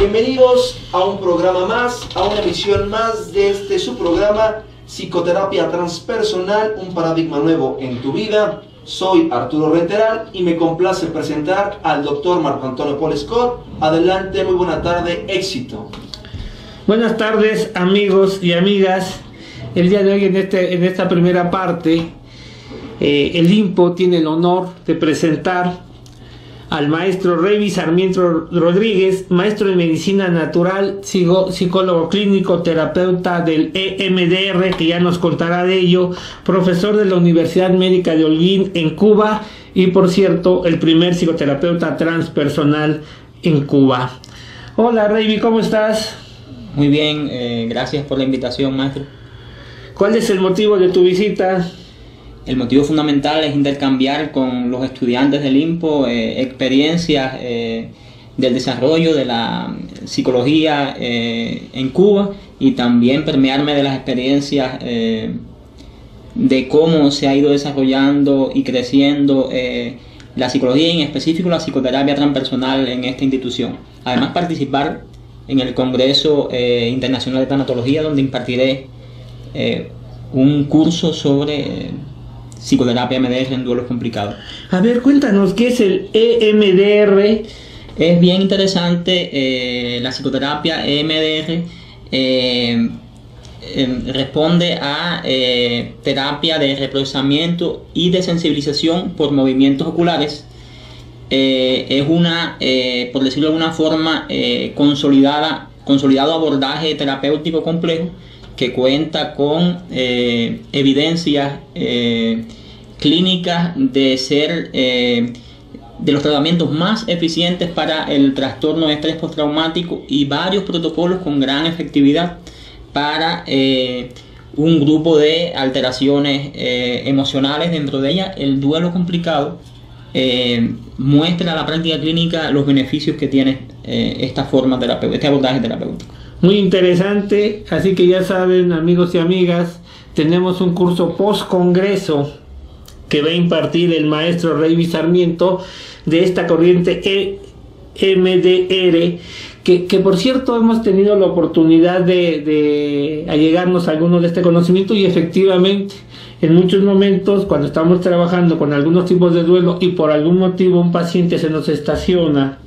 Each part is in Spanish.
Bienvenidos a un programa más, a una emisión más de su programa Psicoterapia Transpersonal, un paradigma nuevo en tu vida. Soy Arturo Renteral y me complace presentar al doctor Marco Antonio Paul Scott. Adelante, muy buena tarde, éxito. Buenas tardes, amigos y amigas. El día de hoy en esta primera parte, el INPO tiene el honor de presentar al maestro Reyby Sarmiento Rodríguez, maestro de medicina natural, psicólogo clínico, terapeuta del EMDR, que ya nos contará de ello, profesor de la Universidad Médica de Holguín en Cuba y, por cierto, el primer psicoterapeuta transpersonal en Cuba. Hola Reyby, ¿cómo estás? Muy bien, gracias por la invitación, maestro. ¿Cuál es el motivo de tu visita? El motivo fundamental es intercambiar con los estudiantes del INPO experiencias del desarrollo de la psicología en Cuba y también permearme de las experiencias de cómo se ha ido desarrollando y creciendo la psicología y en específico la psicoterapia transpersonal en esta institución. Además, participar en el Congreso Internacional de Tanatología, donde impartiré un curso sobre psicoterapia EMDR en duelos complicados. A ver, cuéntanos, ¿qué es el EMDR? Es bien interesante. La psicoterapia EMDR responde a terapia de reprocesamiento y de sensibilización por movimientos oculares. Es una, por decirlo de alguna forma, consolidado abordaje terapéutico complejo que cuenta con evidencias clínicas de ser de los tratamientos más eficientes para el trastorno de estrés postraumático y varios protocolos con gran efectividad para un grupo de alteraciones emocionales. Dentro de ella, el duelo complicado muestra a la práctica clínica los beneficios que tiene esta forma terapéutica, este abordaje terapéutico. Muy interesante, así que ya saben, amigos y amigas, tenemos un curso post-congreso que va a impartir el maestro Reyby Sarmiento de esta corriente EMDR, que por cierto hemos tenido la oportunidad de allegarnos a algunos de este conocimiento y efectivamente en muchos momentos cuando estamos trabajando con algunos tipos de duelo y por algún motivo un paciente se nos estaciona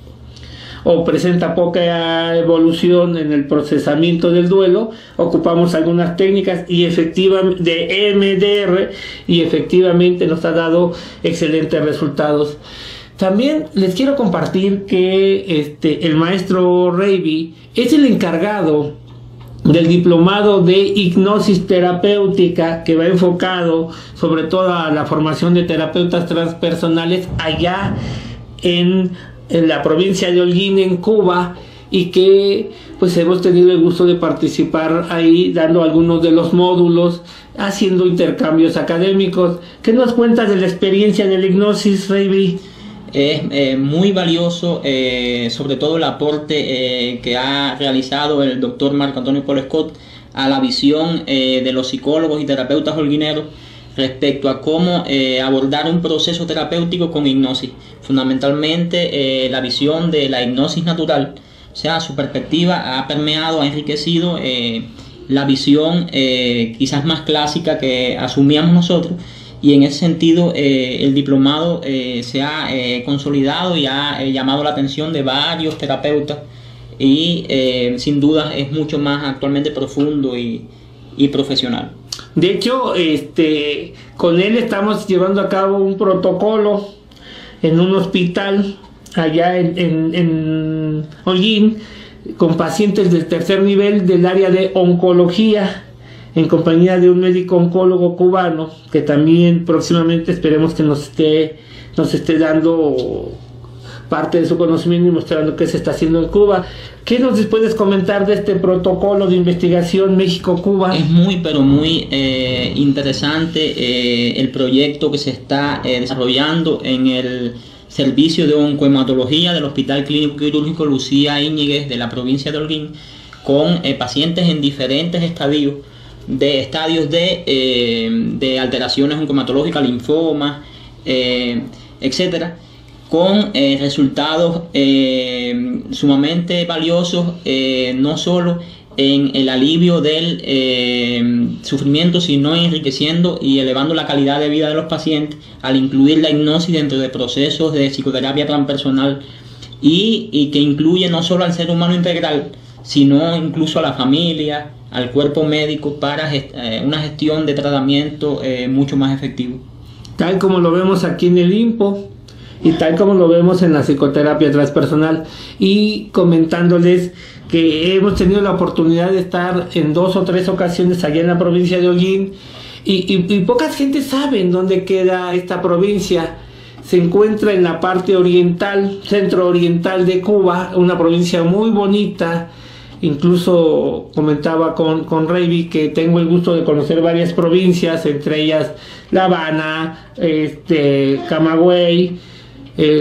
o presenta poca evolución en el procesamiento del duelo, ocupamos algunas técnicas y efectivamente de EMDR y efectivamente nos ha dado excelentes resultados. También les quiero compartir que el maestro Reyby es el encargado del diplomado de hipnosis terapéutica que va enfocado sobre todo a la formación de terapeutas transpersonales allá en la provincia de Holguín en Cuba, y que pues hemos tenido el gusto de participar ahí dando algunos de los módulos, haciendo intercambios académicos. ¿Qué nos cuentas de la experiencia de la hipnosis, Reyby? Es muy valioso, sobre todo el aporte que ha realizado el doctor Marco Antonio Paul Scott a la visión de los psicólogos y terapeutas holguineros respecto a cómo abordar un proceso terapéutico con hipnosis. Fundamentalmente la visión de la hipnosis natural, o sea, su perspectiva ha permeado, ha enriquecido la visión quizás más clásica que asumíamos nosotros, y en ese sentido el diplomado se ha consolidado y ha llamado la atención de varios terapeutas y sin duda es mucho más actualmente profundo y profesional. De hecho, con él estamos llevando a cabo un protocolo en un hospital allá en Holguín con pacientes del tercer nivel del área de oncología, en compañía de un médico oncólogo cubano que también próximamente esperemos que nos esté dando parte de su conocimiento y mostrando qué se está haciendo en Cuba. ¿Qué nos puedes comentar de este protocolo de investigación México-Cuba? Es muy, pero muy interesante el proyecto que se está desarrollando en el servicio de oncohematología del Hospital Clínico Quirúrgico Lucía Íñiguez de la provincia de Holguín, con pacientes en diferentes estadios de alteraciones oncohematológicas, linfomas, etcétera, con resultados sumamente valiosos, no solo en el alivio del sufrimiento, sino enriqueciendo y elevando la calidad de vida de los pacientes al incluir la hipnosis dentro de procesos de psicoterapia transpersonal y que incluye no solo al ser humano integral, sino incluso a la familia, al cuerpo médico, para una gestión de tratamiento mucho más efectivo. Tal como lo vemos aquí en el INPO y tal como lo vemos en la psicoterapia transpersonal, y comentándoles que hemos tenido la oportunidad de estar en 2 o 3 ocasiones allá en la provincia de Holguín, y pocas gente saben dónde queda esta provincia. Se encuentra en la parte oriental, centro oriental de Cuba, una provincia muy bonita. Incluso comentaba con Reiby que tengo el gusto de conocer varias provincias, entre ellas La Habana, Camagüey,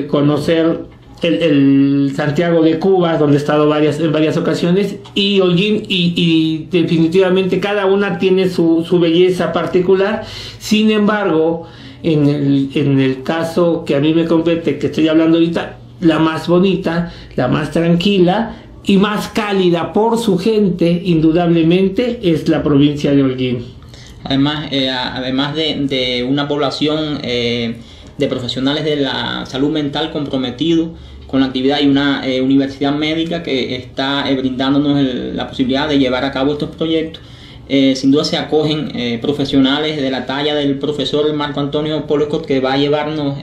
conocer el Santiago de Cuba, donde he estado en varias ocasiones, y Holguín, y definitivamente cada una tiene su belleza particular. Sin embargo, en el caso que a mí me compete, que estoy hablando ahorita, la más bonita, la más tranquila y más cálida por su gente, indudablemente, es la provincia de Holguín. Además de una población de profesionales de la salud mental comprometidos con la actividad, y una universidad médica que está brindándonos la posibilidad de llevar a cabo estos proyectos, sin duda se acogen profesionales de la talla del profesor Marco Antonio Polescott, que va a llevarnos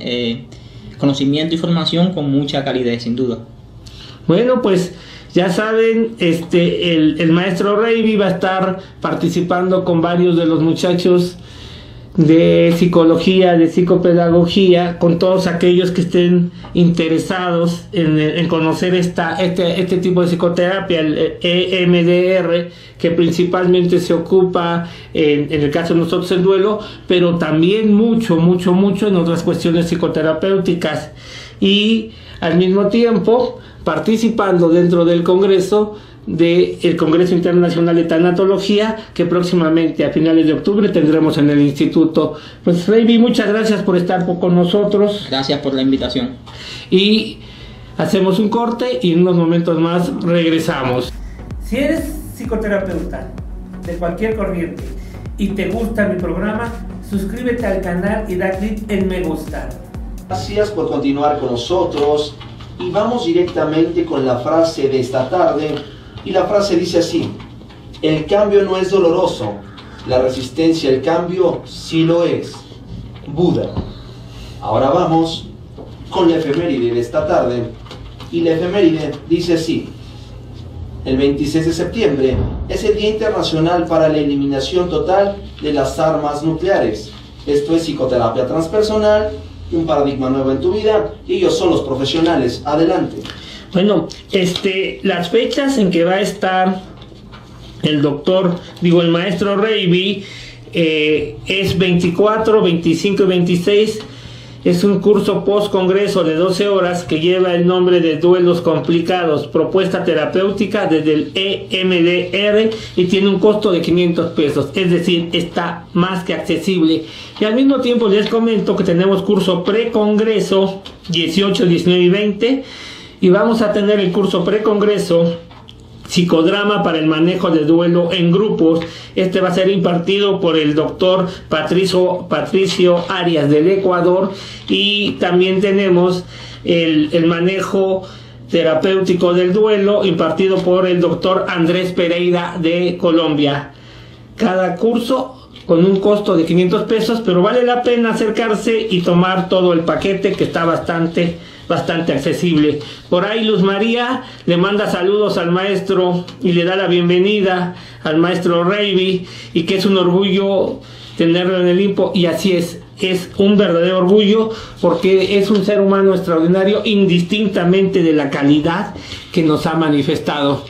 conocimiento y formación con mucha calidez, sin duda. Bueno, pues ya saben, el maestro Reiby va a estar participando con varios de los muchachos de psicología, de psicopedagogía, con todos aquellos que estén interesados en conocer este tipo de psicoterapia, el EMDR, que principalmente se ocupa en el caso de nosotros el duelo, pero también mucho en otras cuestiones psicoterapéuticas, y al mismo tiempo participando dentro del Congreso Congreso Internacional de Tanatología, que próximamente a finales de octubre tendremos en el instituto. Pues Reiby, muchas gracias por estar con nosotros. Gracias por la invitación. Y hacemos un corte y en unos momentos más regresamos. Si eres psicoterapeuta de cualquier corriente y te gusta mi programa, suscríbete al canal y da clic en me gusta. Gracias por continuar con nosotros, y vamos directamente con la frase de esta tarde. Y la frase dice así: el cambio no es doloroso, la resistencia al cambio sí lo es. Buda. Ahora vamos con la efeméride de esta tarde, y la efeméride dice así: el 26 de septiembre es el Día Internacional para la Eliminación Total de las Armas Nucleares. Esto es psicoterapia transpersonal, un paradigma nuevo en tu vida, y ellos son los profesionales. Adelante. Bueno, las fechas en que va a estar el maestro Reiby, es 24, 25 y 26. Es un curso post-congreso de 12 horas que lleva el nombre de Duelos Complicados, propuesta terapéutica desde el EMDR, y tiene un costo de 500 pesos, es decir, está más que accesible. Y al mismo tiempo les comento que tenemos curso pre-congreso 18, 19 y 20, y vamos a tener el curso pre-congreso Psicodrama para el manejo de duelo en grupos. Este va a ser impartido por el doctor Patricio Arias del Ecuador, y también tenemos el manejo terapéutico del duelo impartido por el doctor Andrés Pereira de Colombia. Cada curso con un costo de 500 pesos, pero vale la pena acercarse y tomar todo el paquete, que está bastante accesible. Por ahí Luz María le manda saludos al maestro y le da la bienvenida al maestro Reiby, y que es un orgullo tenerlo en el INPO, y así es un verdadero orgullo, porque es un ser humano extraordinario, indistintamente de la calidad que nos ha manifestado,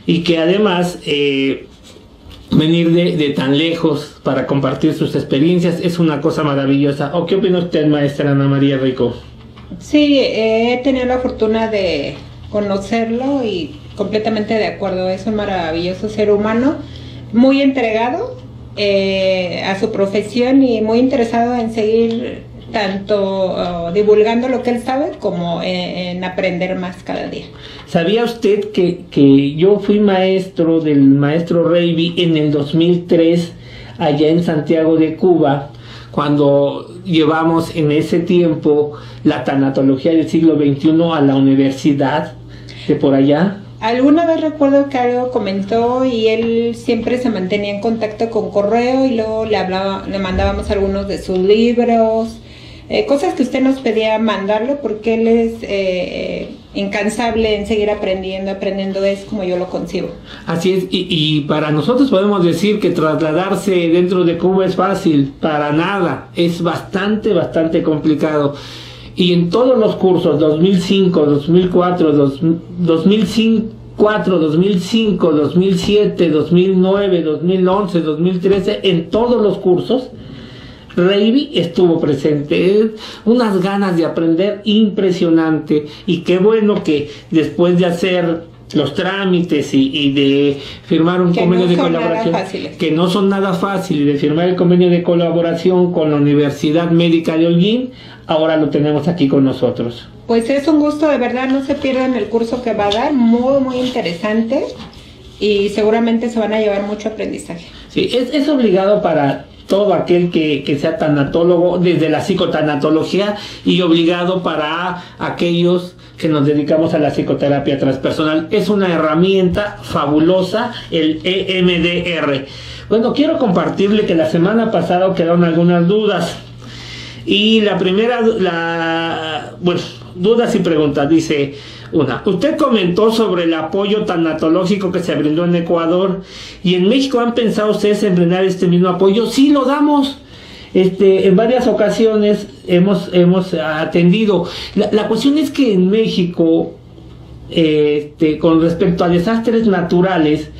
y que además venir de tan lejos para compartir sus experiencias es una cosa maravillosa. ¿O qué opina usted, maestra Ana María Rico? Sí, he tenido la fortuna de conocerlo y completamente de acuerdo. Es un maravilloso ser humano, muy entregado a su profesión y muy interesado en seguir tanto divulgando lo que él sabe como en aprender más cada día. ¿Sabía usted que yo fui maestro del maestro Reiby en el 2003 allá en Santiago de Cuba, cuando llevamos en ese tiempo la tanatología del siglo XXI a la universidad de por allá? Alguna vez recuerdo que algo comentó y él siempre se mantenía en contacto con correo y luego le mandábamos algunos de sus libros, cosas que usted nos pedía mandarle porque él es incansable en seguir aprendiendo es como yo lo concibo. Así es, y para nosotros podemos decir que trasladarse dentro de Cuba es fácil, para nada, es bastante complicado. Y en todos los cursos, 2005, 2004, 2005, 2007, 2009, 2011, 2013, en todos los cursos, Reiby estuvo presente. Unas ganas de aprender impresionante. Y qué bueno que después de hacer los trámites y de firmar un convenio de colaboración, que no son nada fáciles, de firmar el convenio de colaboración con la Universidad Médica de Holguín, ahora lo tenemos aquí con nosotros. Pues es un gusto, de verdad, no se pierdan el curso que va a dar, muy interesante, y seguramente se van a llevar mucho aprendizaje. Sí, es obligado para todo aquel que sea tanatólogo, desde la psicotanatología, y obligado para aquellos que nos dedicamos a la psicoterapia transpersonal. Es una herramienta fabulosa, el EMDR. Bueno, quiero compartirle que la semana pasada quedaron algunas dudas. Y la primera, dudas y preguntas, dice una. Usted comentó sobre el apoyo tanatológico que se brindó en Ecuador, y en México han pensado ustedes en brindar este mismo apoyo. Sí, lo damos. En varias ocasiones hemos atendido. La cuestión es que en México, con respecto a desastres naturales,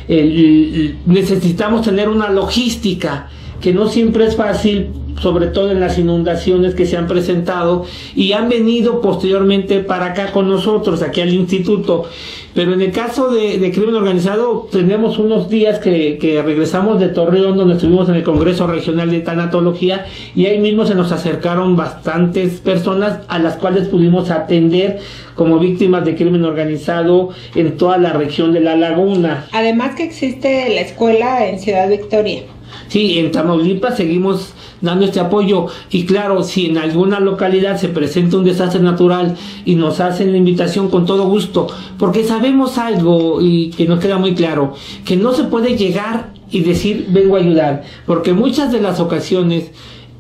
necesitamos tener una logística que no siempre es fácil, sobre todo en las inundaciones que se han presentado y han venido posteriormente para acá con nosotros, aquí al instituto. Pero en el caso de crimen organizado, tenemos unos días que regresamos de Torreón, donde estuvimos en el Congreso Regional de Tanatología, y ahí mismo se nos acercaron bastantes personas a las cuales pudimos atender como víctimas de crimen organizado en toda la región de La Laguna. Además que existe la escuela en Ciudad Victoria. Sí, en Tamaulipas seguimos dando este apoyo, y claro, si en alguna localidad se presenta un desastre natural y nos hacen la invitación, con todo gusto, porque sabemos algo y que nos queda muy claro, que no se puede llegar y decir vengo a ayudar, porque muchas de las ocasiones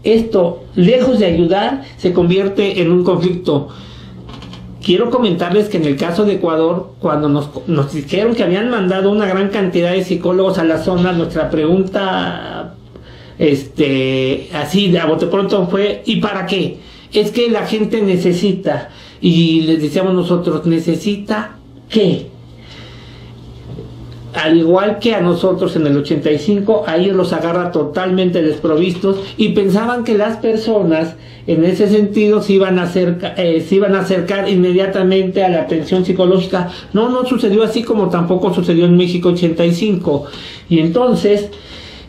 esto, lejos de ayudar, se convierte en un conflicto. Quiero comentarles que en el caso de Ecuador, cuando nos dijeron que habían mandado una gran cantidad de psicólogos a la zona, nuestra pregunta, así de a bote pronto fue, ¿y para qué? Es que la gente necesita, y les decíamos nosotros, ¿necesita qué? Al igual que a nosotros en el 85, a ellos los agarra totalmente desprovistos, y pensaban que las personas en ese sentido se iban a acercar inmediatamente a la atención psicológica. No sucedió así, como tampoco sucedió en México 85. Y entonces,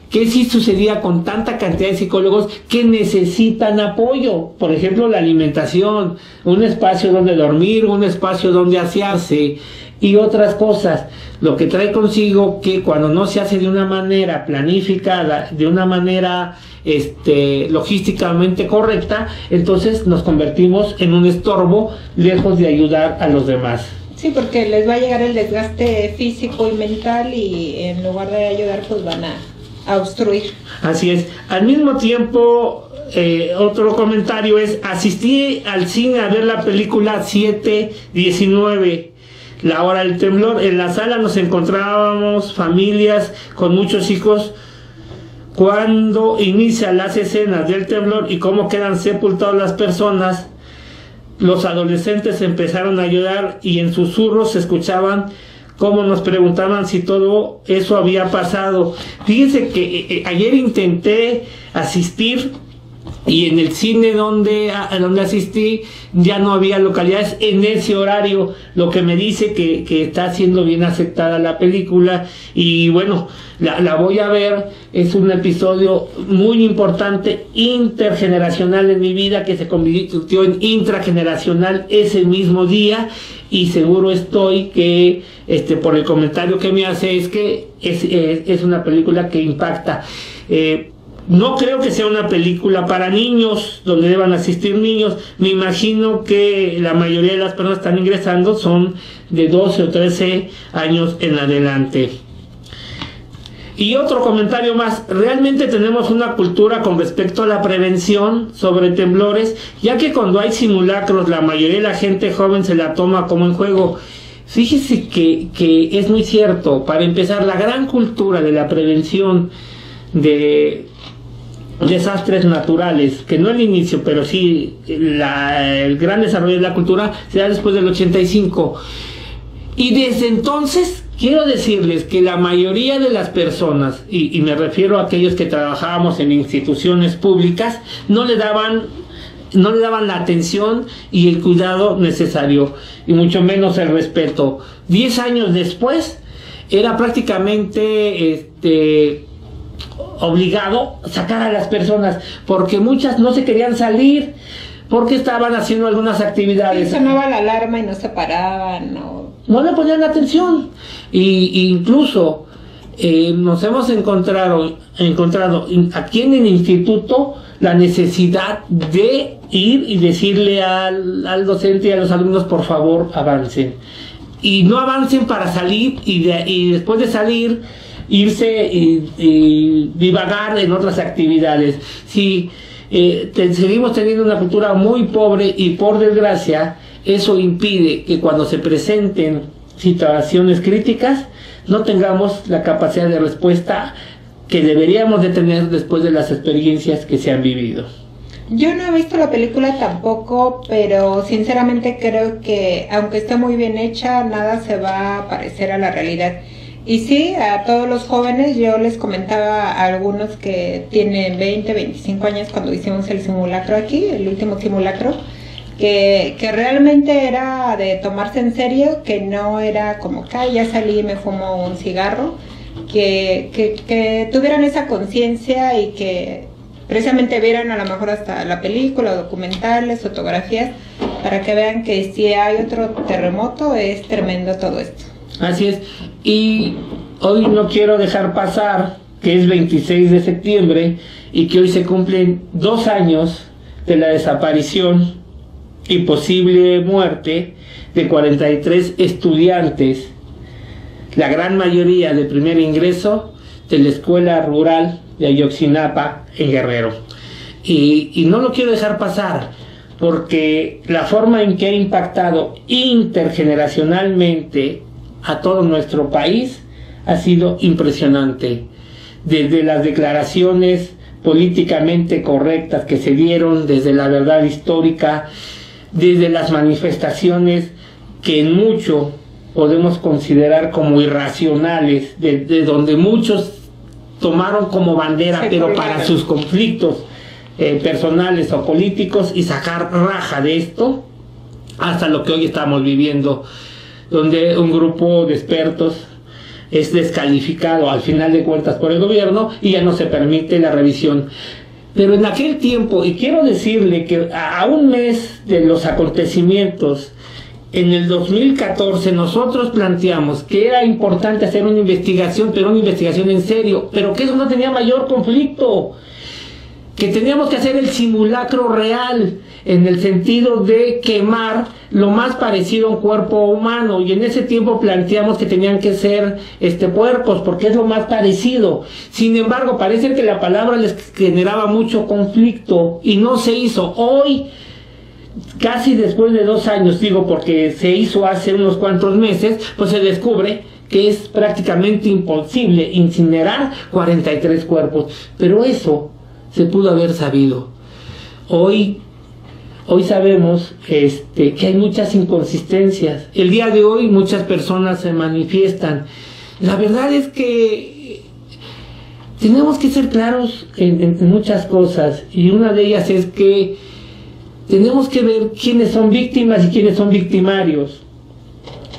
¿qué sí sucedía con tanta cantidad de psicólogos que necesitan apoyo? Por ejemplo, la alimentación, un espacio donde dormir, un espacio donde asearse y otras cosas. Lo que trae consigo que cuando no se hace de una manera planificada, de una manera logísticamente correcta, entonces nos convertimos en un estorbo, lejos de ayudar a los demás. Sí, porque les va a llegar el desgaste físico y mental, y en lugar de ayudar, pues van a obstruir. Así es. Al mismo tiempo, otro comentario es: asistí al cine a ver la película 7/19, La Hora del Temblor. En la sala nos encontrábamos familias con muchos hijos. Cuando inician las escenas del temblor y cómo quedan sepultadas las personas, los adolescentes empezaron a ayudar, y en susurros se escuchaban cómo nos preguntaban si todo eso había pasado. Fíjense que ayer intenté asistir y en el cine donde asistí ya no había localidades en ese horario, lo que me dice que está siendo bien aceptada la película. Y bueno, la voy a ver. Es un episodio muy importante, intergeneracional en mi vida, que se convirtió en intrageneracional ese mismo día, y seguro estoy que por el comentario que me hace es que es una película que impacta. No creo que sea una película para niños, donde deban asistir niños. Me imagino que la mayoría de las personas que están ingresando son de 12 o 13 años en adelante. Y otro comentario más: realmente tenemos una cultura con respecto a la prevención sobre temblores, ya que cuando hay simulacros la mayoría de la gente joven se la toma como en juego. Fíjese que es muy cierto. Para empezar, la gran cultura de la prevención de desastres naturales, que no el inicio, pero sí el gran desarrollo de la cultura, se da después del 85. Y desde entonces quiero decirles que la mayoría de las personas, y me refiero a aquellos que trabajábamos en instituciones públicas, no le daban la atención y el cuidado necesario, y mucho menos el respeto. 10 años después era prácticamente obligado sacar a las personas, porque muchas no se querían salir porque estaban haciendo algunas actividades. Sí, sonaba la alarma y no se paraban, no le ponían atención. Y incluso nos hemos encontrado aquí en el instituto la necesidad de ir y decirle al docente y a los alumnos: por favor, avancen. Y no avancen para salir y después de salir irse y divagar en otras actividades. Si seguimos teniendo una cultura muy pobre, y por desgracia eso impide que cuando se presenten situaciones críticas no tengamos la capacidad de respuesta que deberíamos de tener después de las experiencias que se han vivido. Yo no he visto la película tampoco, pero sinceramente creo que aunque esté muy bien hecha, nada se va a parecer a la realidad. Y sí, a todos los jóvenes, yo les comentaba a algunos que tienen 20, 25 años cuando hicimos el simulacro aquí, el último simulacro, que realmente era de tomarse en serio, que no era como que ya salí y me fumo un cigarro, que tuvieran esa conciencia y que precisamente vieran a lo mejor hasta la película, documentales, fotografías, para que vean que si hay otro terremoto es tremendo todo esto. Así es. Y hoy no quiero dejar pasar que es 26 de septiembre y que hoy se cumplen 2 años de la desaparición y posible muerte de 43 estudiantes, la gran mayoría de primer ingreso de la escuela rural de Ayotzinapa en Guerrero. Y no lo quiero dejar pasar, porque la forma en que ha impactado intergeneracionalmente a todo nuestro país ha sido impresionante. Desde las declaraciones políticamente correctas que se dieron, desde la verdad histórica, desde las manifestaciones que en mucho podemos considerar como irracionales, de donde muchos tomaron como bandera, pero para sus conflictos personales o políticos, y sacar raja de esto, hasta lo que hoy estamos viviendo, donde un grupo de expertos es descalificado al final de cuentas por el gobierno y ya no se permite la revisión. Pero en aquel tiempo, y quiero decirle que a un mes de los acontecimientos, en el 2014 nosotros planteamos que era importante hacer una investigación, pero una investigación en serio, pero que eso no tenía mayor conflicto, que teníamos que hacer el simulacro real, en el sentido de quemar lo más parecido a un cuerpo humano, y en ese tiempo planteamos que tenían que ser puercos, porque es lo más parecido. Sin embargo, parece que la palabra les generaba mucho conflicto y no se hizo. Hoy, casi después de 2 años, digo porque se hizo hace unos cuantos meses, pues se descubre que es prácticamente imposible incinerar 43 cuerpos, pero eso se pudo haber sabido. Hoy sabemos que hay muchas inconsistencias. El día de hoy muchas personas se manifiestan. La verdad es que tenemos que ser claros en muchas cosas, y una de ellas es que tenemos que ver quiénes son víctimas y quiénes son victimarios,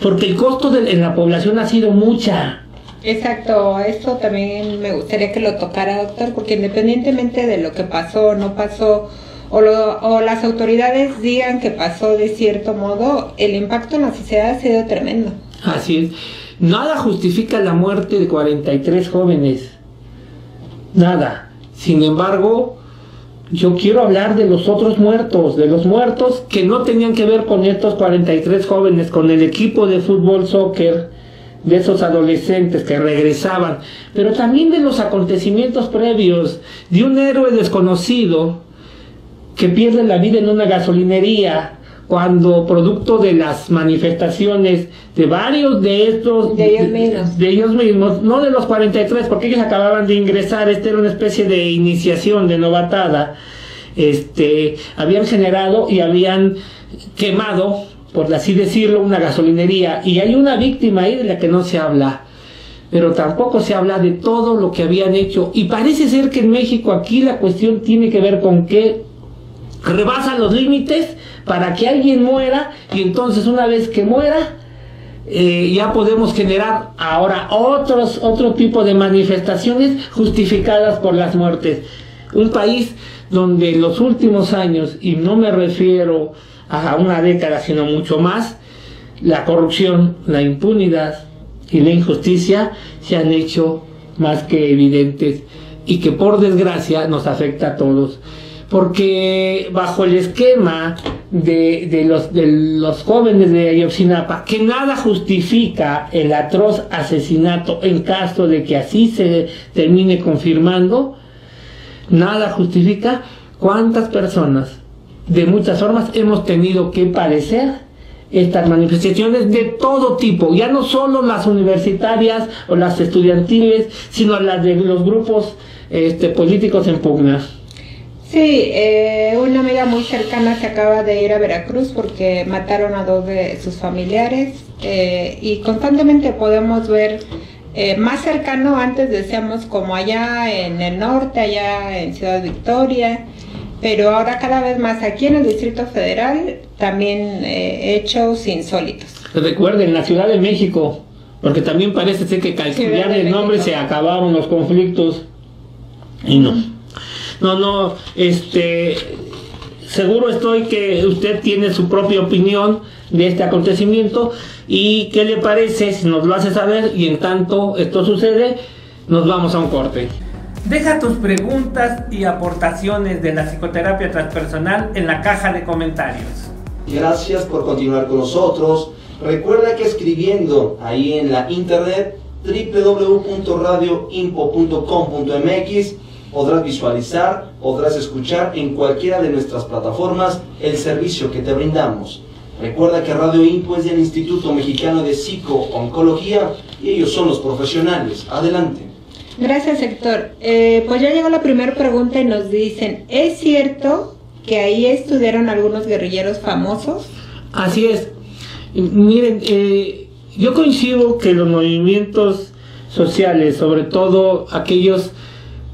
porque el costo en la población ha sido mucha. Exacto, esto también me gustaría que lo tocara, doctor, porque independientemente de lo que pasó o no pasó, o las autoridades digan que pasó de cierto modo, el impacto en la sociedad ha sido tremendo. Así es. Nada justifica la muerte de 43 jóvenes. Nada. Sin embargo, yo quiero hablar de los otros muertos, de los muertos que no tenían que ver con estos 43 jóvenes, con el equipo de fútbol, soccer, de esos adolescentes que regresaban, pero también de los acontecimientos previos, de un héroe desconocido que pierde la vida en una gasolinería, cuando producto de las manifestaciones de varios de estos, de ellos mismos, no de los 43, porque ellos acababan de ingresar, era una especie de iniciación, de novatada, habían generado y habían quemado, por así decirlo, una gasolinería, y hay una víctima ahí de la que no se habla, pero tampoco se habla de todo lo que habían hecho, y parece ser que en México aquí la cuestión tiene que ver con que rebasan los límites para que alguien muera, y entonces una vez que muera ya podemos generar ahora otro tipo de manifestaciones justificadas por las muertes. Un país donde en los últimos años, y no me refiero a una década sino mucho más, la corrupción, la impunidad y la injusticia se han hecho más que evidentes, y que por desgracia nos afecta a todos. Porque bajo el esquema de los jóvenes de Ayotzinapa, que nada justifica el atroz asesinato en caso de que así se termine confirmando, nada justifica cuántas personas de muchas formas hemos tenido que padecer estas manifestaciones de todo tipo, ya no solo las universitarias o las estudiantiles, sino las de los grupos políticos en pugna. Sí, una amiga muy cercana se acaba de ir a Veracruz porque mataron a 2 de sus familiares, y constantemente podemos ver más cercano. Antes decíamos como allá en el norte, allá en Ciudad Victoria, pero ahora cada vez más aquí en el Distrito Federal, también hechos insólitos. Recuerden, la Ciudad de México, porque también parece ser que calcular el nombre se acabaron los conflictos, y no. No, seguro estoy que usted tiene su propia opinión de este acontecimiento, y qué le parece si nos lo hace saber, y en tanto esto sucede, nos vamos a un corte. Deja tus preguntas y aportaciones de la psicoterapia transpersonal en la caja de comentarios. Gracias por continuar con nosotros. Recuerda que escribiendo ahí en la internet www.radioinpo.com.mx podrás visualizar, podrás escuchar en cualquiera de nuestras plataformas el servicio que te brindamos. Recuerda que Radio Impo es del Instituto Mexicano de Psico-Oncología, y ellos son los profesionales. Adelante. Gracias, Héctor. Pues ya llegó la primera pregunta y nos dicen, ¿es cierto que ahí estudiaron algunos guerrilleros famosos? Así es. Miren, yo coincido que los movimientos sociales, sobre todo aquellos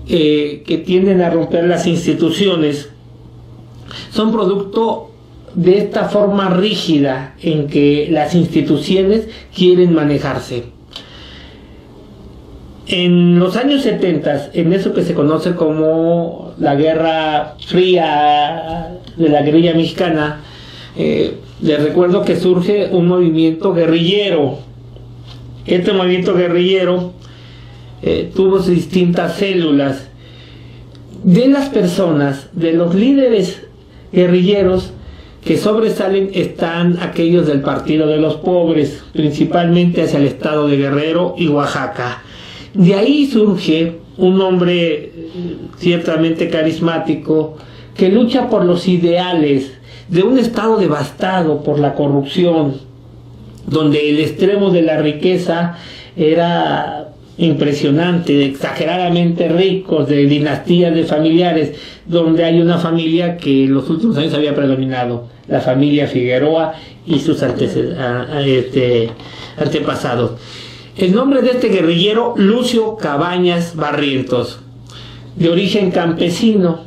que tienden a romper las instituciones, son producto de esta forma rígida en que las instituciones quieren manejarse. En los años 70, en eso que se conoce como la Guerra Fría de la guerrilla mexicana, les recuerdo que surge un movimiento guerrillero. Este movimiento guerrillero tuvo distintas células. De las personas, de los líderes guerrilleros que sobresalen, están aquellos del Partido de los Pobres, principalmente hacia el estado de Guerrero y Oaxaca. De ahí surge un hombre ciertamente carismático que lucha por los ideales de un estado devastado por la corrupción, donde el extremo de la riqueza era impresionante, exageradamente ricos, de dinastías de familiares, donde hay una familia que en los últimos años había predominado, la familia Figueroa y sus antepasados. El nombre de este guerrillero, Lucio Cabañas Barrientos, de origen campesino,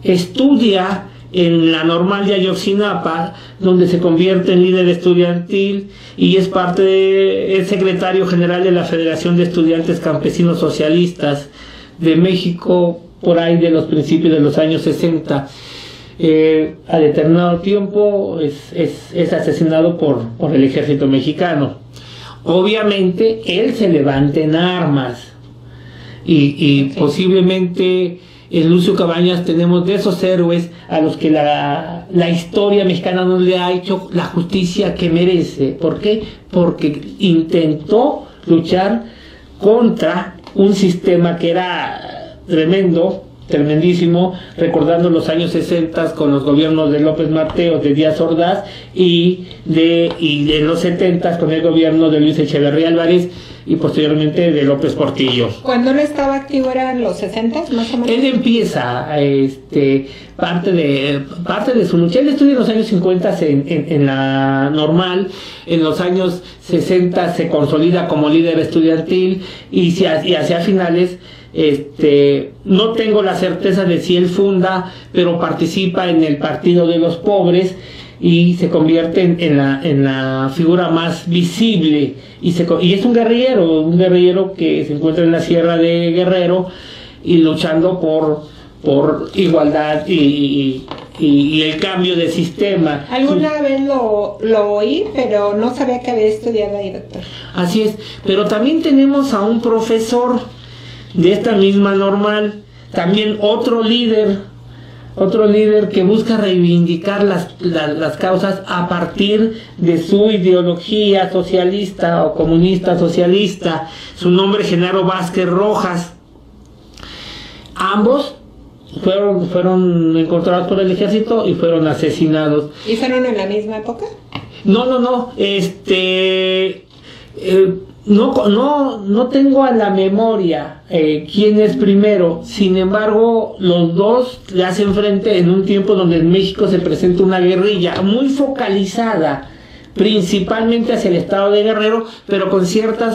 estudia en la Normal de Ayotzinapa, donde se convierte en líder estudiantil y es es secretario general de la Federación de Estudiantes Campesinos Socialistas de México, por ahí de los principios de los años 60. A determinado tiempo es asesinado por el ejército mexicano. Obviamente él se levanta en armas y posiblemente en Lucio Cabañas tenemos de esos héroes a los que la historia mexicana no le ha hecho la justicia que merece. ¿Por qué? Porque intentó luchar contra un sistema que era tremendísimo, recordando los años 60 con los gobiernos de López Mateos, de Díaz Ordaz, y en los 70 con el gobierno de Luis Echeverría Álvarez y posteriormente de López Portillo. Cuando él estaba activo eran los 60 más o menos. Él empieza parte de su lucha. Él estudia en los años 50 en la Normal, en los años 60 se consolida como líder estudiantil y hacia finales no tengo la certeza de si él funda, pero participa en el Partido de los Pobres y se convierte en la figura más visible y es un guerrillero que se encuentra en la Sierra de Guerrero y luchando por igualdad y el cambio de sistema. Alguna vez lo oí, pero no sabía que había estudiado ahí, doctor. Así es, pero también tenemos a un profesor de esta misma Normal, también otro líder que busca reivindicar las causas a partir de su ideología socialista o comunista socialista. Su nombre es Genaro Vázquez Rojas. Ambos fueron encontrados por el ejército y fueron asesinados. ¿Y fueron en la misma época? No. No tengo a la memoria quién es primero. Sin embargo, los dos le hacen frente en un tiempo donde en México se presenta una guerrilla muy focalizada, principalmente hacia el estado de Guerrero, pero con cierta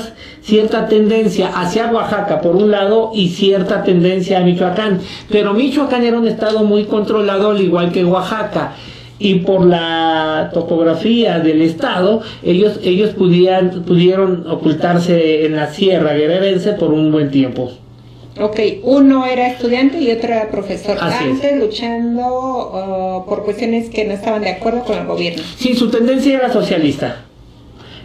tendencia hacia Oaxaca por un lado y cierta tendencia a Michoacán. Pero Michoacán era un estado muy controlado, al igual que Oaxaca. Y por la topografía del estado, ellos pudieron ocultarse en la sierra guerrerense por un buen tiempo. Ok, uno era estudiante y otro era profesor. Así antes es. Luchando por cuestiones que no estaban de acuerdo con el gobierno. Sí, su tendencia era socialista.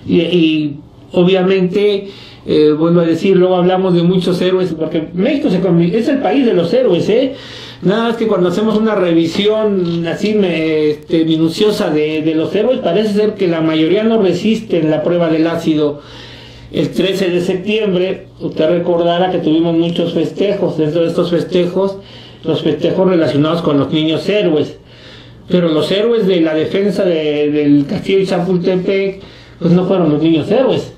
Y obviamente, vuelvo a decir, luego hablamos de muchos héroes, porque México es el país de los héroes, Nada más que cuando hacemos una revisión así minuciosa de los héroes, parece ser que la mayoría no resisten la prueba del ácido. El 13 de septiembre, usted recordará que tuvimos muchos festejos. Dentro de estos festejos, los festejos relacionados con los niños héroes. Pero los héroes de la defensa del castillo de Chapultepec, pues no fueron los niños héroes.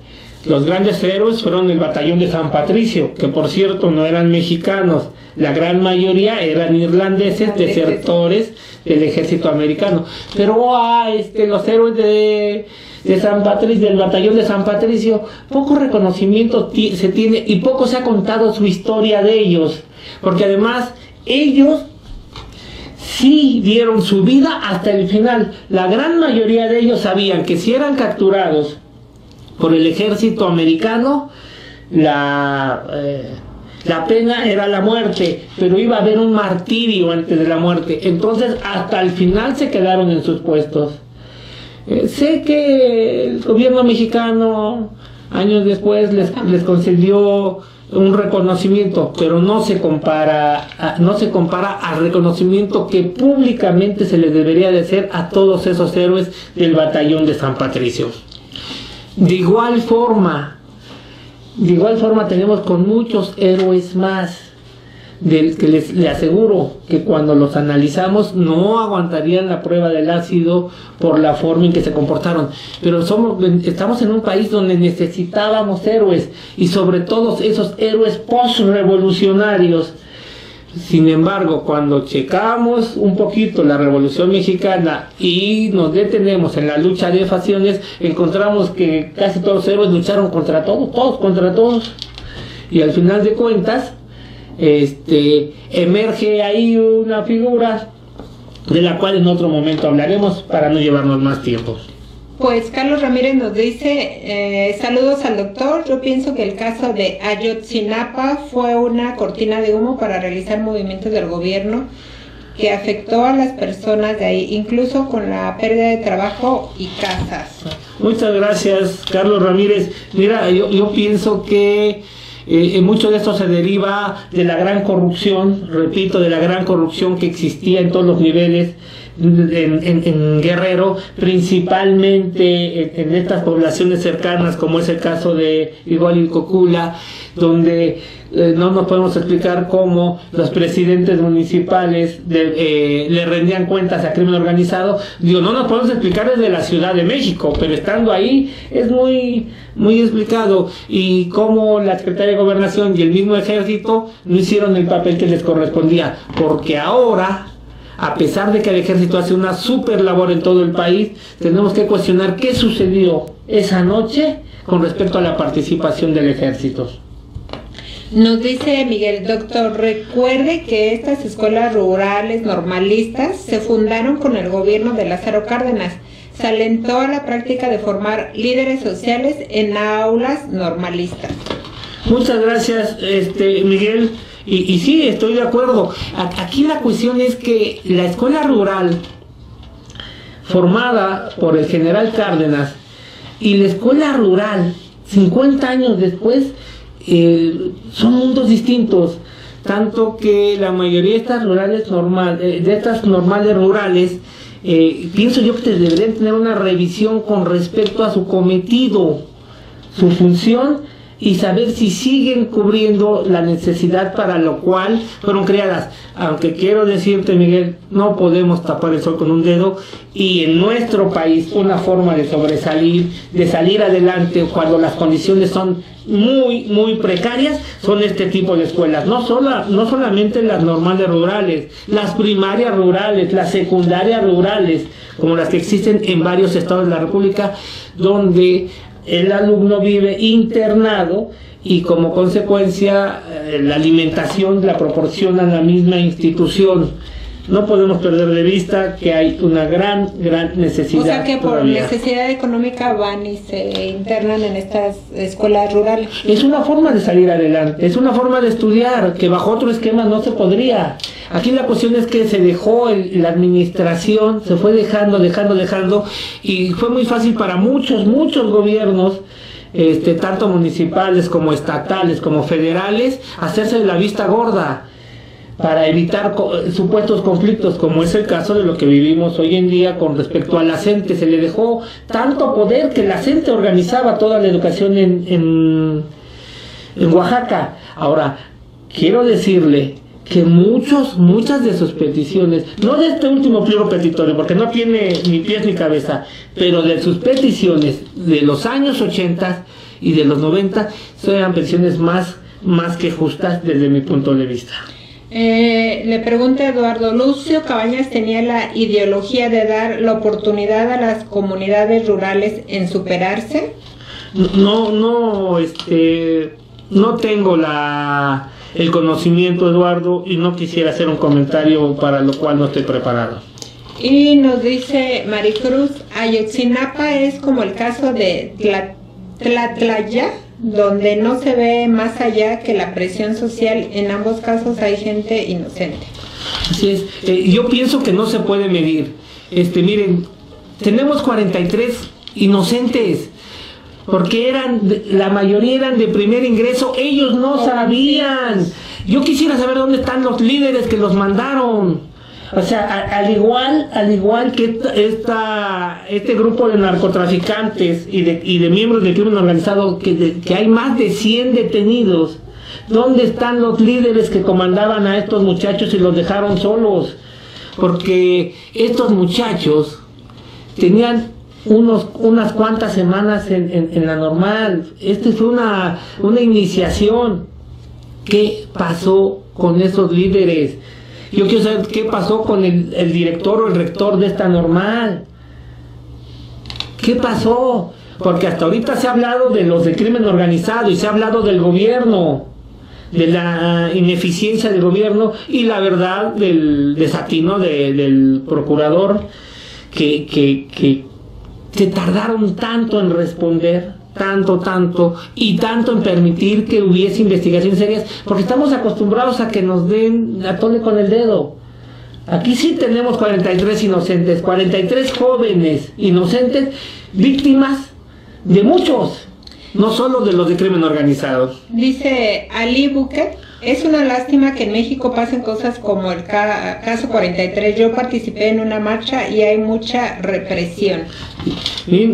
Los grandes héroes fueron el batallón de San Patricio, que por cierto no eran mexicanos. La gran mayoría eran irlandeses, desertores del ejército americano. Pero los héroes de San Patricio, del batallón de San Patricio, poco reconocimiento se tiene y poco se ha contado su historia de ellos. Porque además ellos sí dieron su vida hasta el final. La gran mayoría de ellos sabían que si eran capturados por el ejército americano, la pena era la muerte, pero iba a haber un martirio antes de la muerte. Entonces hasta el final se quedaron en sus puestos. Sé que el gobierno mexicano años después les concedió un reconocimiento, pero no se compara al reconocimiento que públicamente se les debería de hacer a todos esos héroes del batallón de San Patricio. De igual forma tenemos con muchos héroes más, que les aseguro que cuando los analizamos no aguantarían la prueba del ácido por la forma en que se comportaron. Pero estamos en un país donde necesitábamos héroes, y sobre todo esos héroes post-revolucionarios. Sin embargo, cuando checamos un poquito la Revolución Mexicana y nos detenemos en la lucha de facciones, encontramos que casi todos los héroes lucharon contra todos contra todos. Y al final de cuentas, emerge ahí una figura de la cual en otro momento hablaremos para no llevarnos más tiempo. Pues Carlos Ramírez nos dice, saludos al doctor, yo pienso que el caso de Ayotzinapa fue una cortina de humo para realizar movimientos del gobierno que afectó a las personas de ahí, incluso con la pérdida de trabajo y casas. Muchas gracias, Carlos Ramírez. Mira, yo pienso que mucho de esto se deriva de la gran corrupción, repito, de la gran corrupción que existía en todos los niveles en Guerrero, principalmente en estas poblaciones cercanas, como es el caso de Iguala y Cocula, donde no nos podemos explicar cómo los presidentes municipales le rendían cuentas a crimen organizado. Digo, no nos podemos explicar desde la Ciudad de México, pero estando ahí es muy explicado, y cómo la Secretaría de Gobernación y el mismo Ejército no hicieron el papel que les correspondía, porque ahora, a pesar de que el ejército hace una super labor en todo el país, tenemos que cuestionar qué sucedió esa noche con respecto a la participación del ejército. Nos dice Miguel, doctor, recuerde que estas escuelas rurales normalistas se fundaron con el gobierno de Lázaro Cárdenas. Se alentó a la práctica de formar líderes sociales en aulas normalistas. Muchas gracias, Miguel. Y sí, estoy de acuerdo. Aquí la cuestión es que la escuela rural formada por el general Cárdenas y la escuela rural 50 años después son mundos distintos, tanto que la mayoría de estas normales rurales, pienso yo que deberían tener una revisión con respecto a su cometido, su función, y saber si siguen cubriendo la necesidad para lo cual fueron creadas. Aunque quiero decirte, Miguel, no podemos tapar el sol con un dedo, y en nuestro país una forma de sobresalir, de salir adelante cuando las condiciones son muy precarias, son este tipo de escuelas. No solamente las normales rurales, las primarias rurales, las secundarias rurales, como las que existen en varios estados de la República, donde el alumno vive internado y como consecuencia la alimentación la proporciona la misma institución. No podemos perder de vista que hay una gran necesidad. O sea que por todavía. necesidad económica van y se internan en estas escuelas rurales. Es una forma de salir adelante, es una forma de estudiar que bajo otro esquema no se podría. Aquí la cuestión es que se dejó la administración, se fue dejando, y fue muy fácil para muchos gobiernos, tanto municipales como estatales como federales, hacerse de la vista gorda para evitar supuestos conflictos, como es el caso de lo que vivimos hoy en día con respecto a la CENTE. Se le dejó tanto poder que la CENTE organizaba toda la educación en Oaxaca. Ahora, quiero decirle que muchas de sus peticiones, no de este último pliego petitorio, porque no tiene ni pies ni cabeza, pero de sus peticiones de los años 80 y de los 90, eran peticiones más que justas desde mi punto de vista. Le pregunta Eduardo, ¿Lucio Cabañas tenía la ideología de dar la oportunidad a las comunidades rurales en superarse? No tengo el conocimiento, Eduardo, y no quisiera hacer un comentario para lo cual no estoy preparado. Y nos dice Maricruz, Ayotzinapa es como el caso de Tlatlaya, donde no se ve más allá que la presión social. En ambos casos hay gente inocente. Así es. Yo pienso que no se puede medir. Miren, tenemos 43 inocentes, porque la mayoría eran de primer ingreso. Ellos no sabían. Yo quisiera saber dónde están los líderes que los mandaron. O sea, al igual que este grupo de narcotraficantes y de miembros del crimen organizado, que hay más de 100 detenidos. ¿Dónde están los líderes que comandaban a estos muchachos y los dejaron solos? Porque estos muchachos tenían unas cuantas semanas en la normal. Fue una iniciación. ¿Qué pasó con esos líderes? Yo quiero saber qué pasó con el director o el rector de esta normal. ¿Qué pasó? Porque hasta ahorita se ha hablado de los de crimen organizado y se ha hablado del gobierno, de la ineficiencia del gobierno y la verdad del desatino del procurador que se tardaron tanto en responder, tanto y tanto en permitir que hubiese investigaciones serias, porque estamos acostumbrados a que nos den a tole con el dedo. Aquí sí tenemos 43 inocentes, 43 jóvenes inocentes, víctimas de muchos, no solo de los de crimen organizado. Dice Ali Buque, es una lástima que en México pasen cosas como el caso 43. Yo participé en una marcha y hay mucha represión. Bien,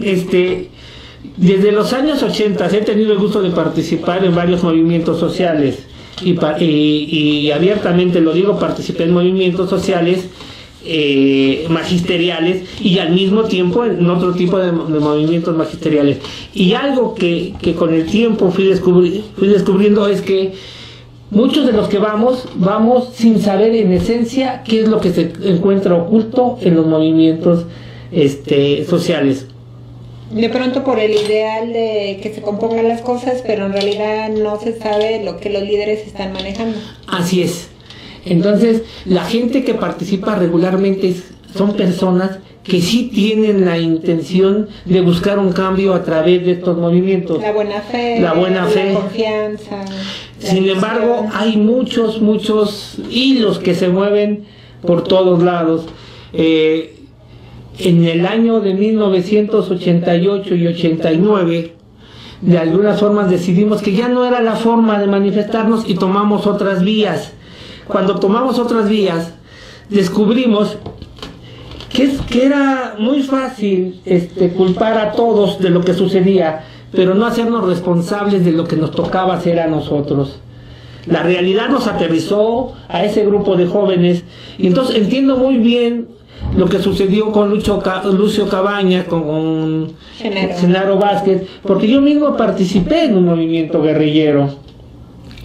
desde los años 80 he tenido el gusto de participar en varios movimientos sociales y abiertamente lo digo, participé en movimientos sociales magisteriales y al mismo tiempo en otro tipo de movimientos magisteriales, y algo que con el tiempo fui descubriendo es que muchos de los que vamos sin saber en esencia qué es lo que se encuentra oculto en los movimientos sociales. De pronto por el ideal de que se compongan las cosas, pero en realidad no se sabe lo que los líderes están manejando. Así es. Entonces, la gente que participa regularmente son personas que sí tienen la intención de buscar un cambio a través de estos movimientos. La buena fe, la confianza. Sin embargo, hay muchos hilos que se mueven por todos lados. En el año de 1988 y 89, de algunas formas decidimos que ya no era la forma de manifestarnos y tomamos otras vías. Cuando tomamos otras vías, descubrimos que era muy fácil culpar a todos de lo que sucedía, pero no hacernos responsables de lo que nos tocaba hacer a nosotros. La realidad nos aterrizó a ese grupo de jóvenes, y entonces entiendo muy bien lo que sucedió con Lucio Cabañas, con Genaro Vázquez, porque yo mismo participé en un movimiento guerrillero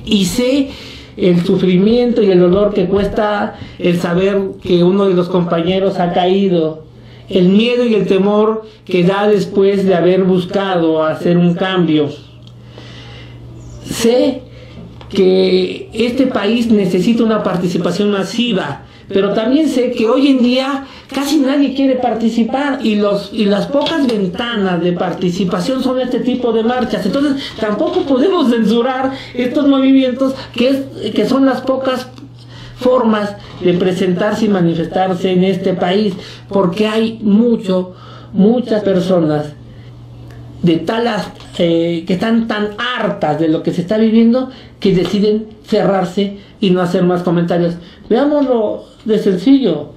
y sé el sufrimiento y el dolor que cuesta el saber que uno de los compañeros ha caído, el miedo y el temor que da después de haber buscado hacer un cambio. Sé que este país necesita una participación masiva, pero también sé que hoy en día casi nadie quiere participar y las pocas ventanas de participación son este tipo de marchas. Entonces tampoco podemos censurar estos movimientos que son las pocas formas de presentarse y manifestarse en este país, porque hay muchas personas que están tan hartas de lo que se está viviendo que deciden cerrarse y no hacer más comentarios. Veámoslo de sencillo.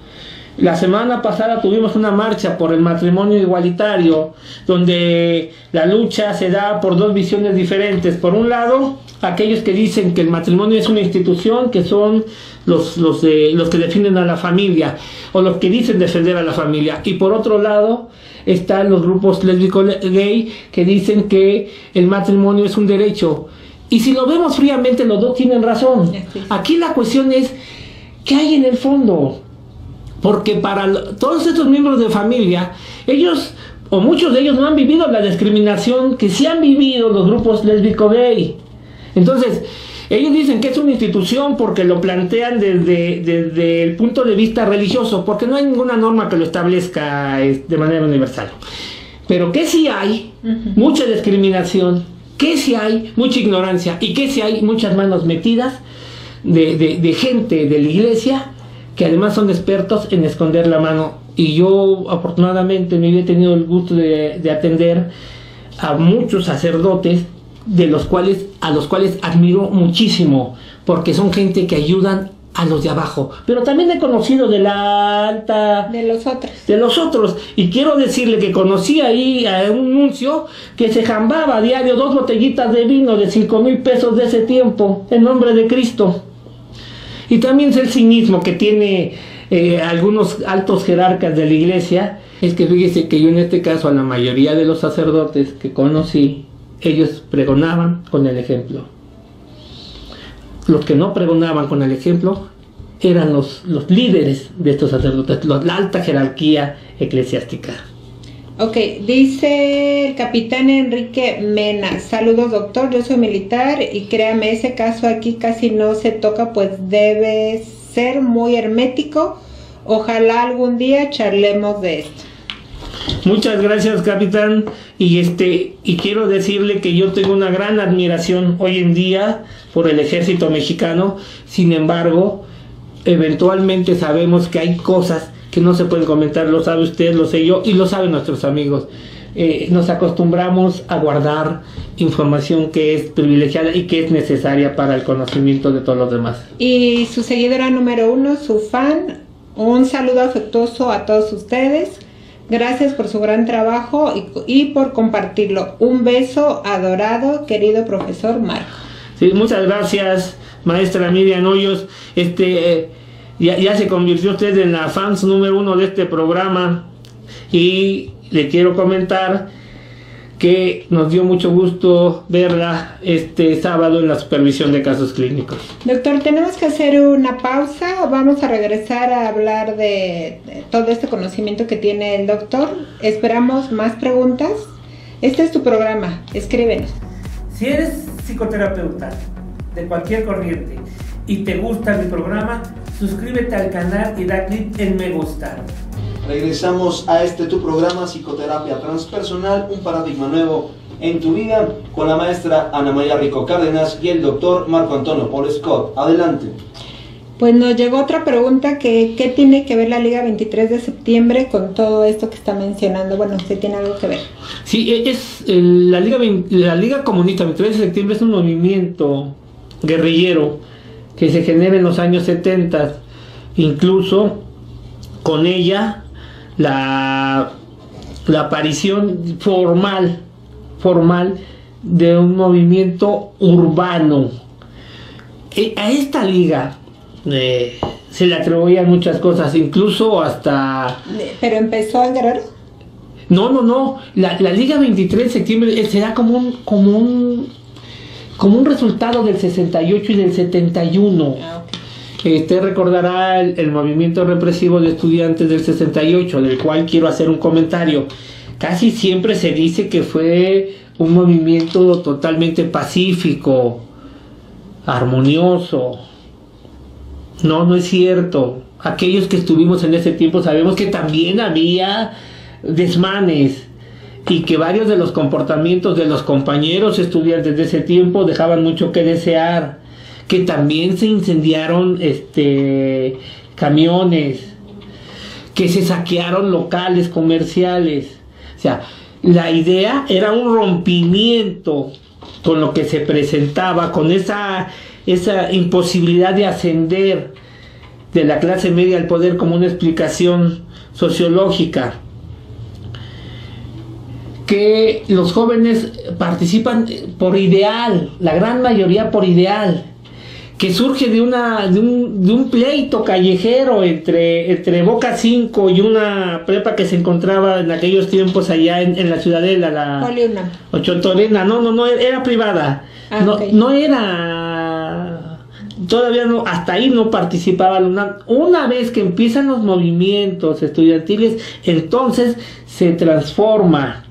La semana pasada tuvimos una marcha por el matrimonio igualitario, donde la lucha se da por dos visiones diferentes. Por un lado, aquellos que dicen que el matrimonio es una institución, que son los que defienden a la familia, o los que dicen defender a la familia. Y por otro lado, están los grupos lésbico-gay que dicen que el matrimonio es un derecho. Y si lo vemos fríamente, los dos tienen razón. Aquí la cuestión es, ¿qué hay en el fondo? Porque para todos estos miembros de familia, ellos, o muchos de ellos, no han vivido la discriminación que sí han vivido los grupos lésbico-gay. Entonces, ellos dicen que es una institución porque lo plantean desde el punto de vista religioso, porque no hay ninguna norma que lo establezca de manera universal. Pero que sí hay mucha discriminación, que sí hay mucha ignorancia y que sí hay muchas manos metidas de gente de la iglesia que además son expertos en esconder la mano. Y yo afortunadamente me he tenido el gusto de atender a muchos sacerdotes a los cuales admiro muchísimo, porque son gente que ayudan a los de abajo. Pero también he conocido de los otros, y quiero decirle que conocí ahí a un nuncio que se jambaba a diario 2 botellitas de vino de 5,000 pesos de ese tiempo en nombre de Cristo. Y también sé el cinismo que tiene algunos altos jerarcas de la iglesia. Es que fíjese que yo en este caso a la mayoría de los sacerdotes que conocí, ellos pregonaban con el ejemplo. los que no pregonaban con el ejemplo eran los líderes de estos sacerdotes, la alta jerarquía eclesiástica. Ok, dice el capitán Enrique Mena: saludos doctor, yo soy militar y créame, ese caso aquí casi no se toca, pues debe ser muy hermético. Ojalá algún día charlemos de esto. Muchas gracias, capitán, y quiero decirle que yo tengo una gran admiración hoy en día por el ejército mexicano. Sin embargo, eventualmente sabemos que hay cosas que no se pueden comentar, lo sabe usted, lo sé yo y lo saben nuestros amigos. Nos acostumbramos a guardar información que es privilegiada y que es necesaria para el conocimiento de todos los demás. Y su seguidora número 1, su fan, un saludo afectuoso a todos ustedes. Gracias por su gran trabajo y por compartirlo. Un beso adorado, querido profesor Marco. Sí, muchas gracias, maestra Miriam Hoyos. Ya se convirtió usted en la fans número 1 de este programa y le quiero comentar que nos dio mucho gusto verla este sábado en la supervisión de casos clínicos. Doctor, tenemos que hacer una pausa. Vamos a regresar a hablar de todo este conocimiento que tiene el doctor. Esperamos más preguntas. Este es tu programa, escríbenos. Si eres psicoterapeuta de cualquier corriente y te gusta mi programa, suscríbete al canal y da clic en me gusta. Regresamos a tu programa Psicoterapia Transpersonal, un paradigma nuevo en tu vida, con la maestra Ana María Rico Cárdenas y el doctor Marco Antonio Paul Scott. Adelante. Pues nos llegó otra pregunta ¿qué tiene que ver la Liga 23 de septiembre con todo esto que está mencionando? Bueno, ¿usted tiene algo que ver? Sí, la Liga Comunista 23 de septiembre es un movimiento guerrillero que se genera en los años 70, incluso con ella la aparición formal de un movimiento urbano. A esta liga se le atribuían muchas cosas, incluso hasta... ¿Pero empezó en Guerrero? No, la Liga 23 de septiembre será como un resultado del 68 y del 71. Ah, ok. Usted recordará el movimiento represivo de estudiantes del 68, del cual quiero hacer un comentario. Casi siempre se dice que fue un movimiento totalmente pacífico, armonioso. No es cierto. Aquellos que estuvimos en ese tiempo sabemos que también había desmanes y que varios de los comportamientos de los compañeros estudiantes de ese tiempo dejaban mucho que desear, que también se incendiaron camiones, que se saquearon locales comerciales. O sea, la idea era un rompimiento con lo que se presentaba, con esa imposibilidad de ascender de la clase media al poder como una explicación sociológica. Que los jóvenes participan por ideal, la gran mayoría por ideal, que surge de un pleito callejero entre Boca 5 y una prepa que se encontraba en aquellos tiempos allá en la Ciudadela, la Ochontorena. No, era privada. Okay. No era, todavía no, hasta ahí no participaba la UNAM. Una vez que empiezan los movimientos estudiantiles, entonces se transforma.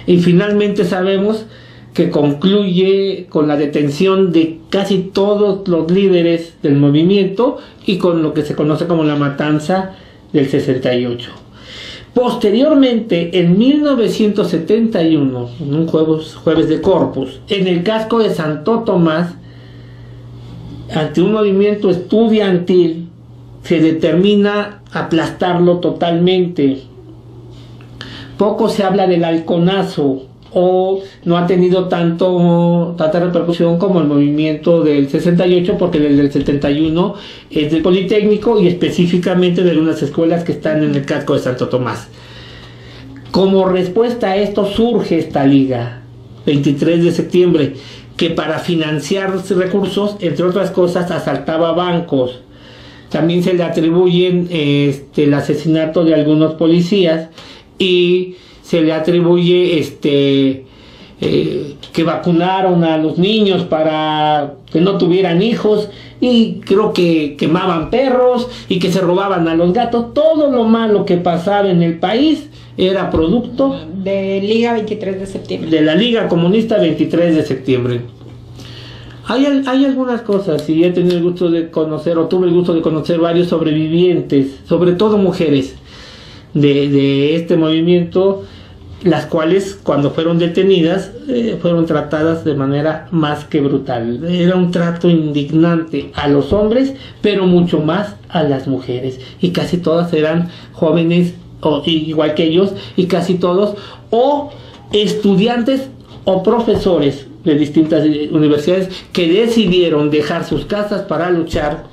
Y finalmente sabemos que concluye con la detención de casi todos los líderes del movimiento y con lo que se conoce como la matanza del 68. Posteriormente, en 1971, en un jueves de Corpus, en el casco de Santo Tomás, ante un movimiento estudiantil, se determina aplastarlo totalmente. Poco se habla del halconazo, o no ha tenido tanta repercusión como el movimiento del 68, porque el del 71 es del Politécnico y específicamente de algunas escuelas que están en el casco de Santo Tomás. Como respuesta a esto surge esta liga 23 de septiembre, que para financiar recursos, entre otras cosas, asaltaba bancos. También se le atribuyen el asesinato de algunos policías y se le atribuye que vacunaron a los niños para que no tuvieran hijos, y creo que quemaban perros y que se robaban a los gatos. Todo lo malo que pasaba en el país era producto de Liga 23 de septiembre. De la Liga Comunista 23 de septiembre. Hay algunas cosas, y he tenido el gusto de conocer, o tuve el gusto de conocer varios sobrevivientes, sobre todo mujeres, de este movimiento, las cuales cuando fueron detenidas fueron tratadas de manera más que brutal. Era un trato indignante a los hombres, pero mucho más a las mujeres, y casi todas eran jóvenes igual que ellos, y casi todos o estudiantes o profesores de distintas universidades que decidieron dejar sus casas para luchar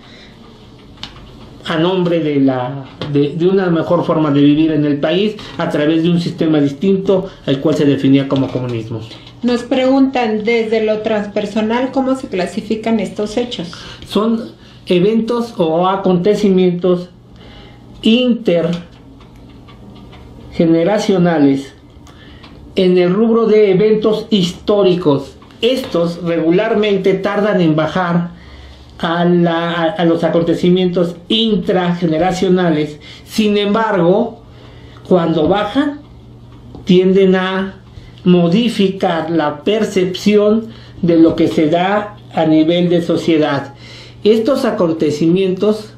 a nombre de una mejor forma de vivir en el país a través de un sistema distinto al cual se definía como comunismo. Nos preguntan desde lo transpersonal cómo se clasifican estos hechos. Son eventos o acontecimientos intergeneracionales en el rubro de eventos históricos. Estos regularmente tardan en bajar a los acontecimientos intrageneracionales. Sin embargo, cuando bajan, tienden a modificar la percepción de lo que se da a nivel de sociedad. Estos acontecimientos,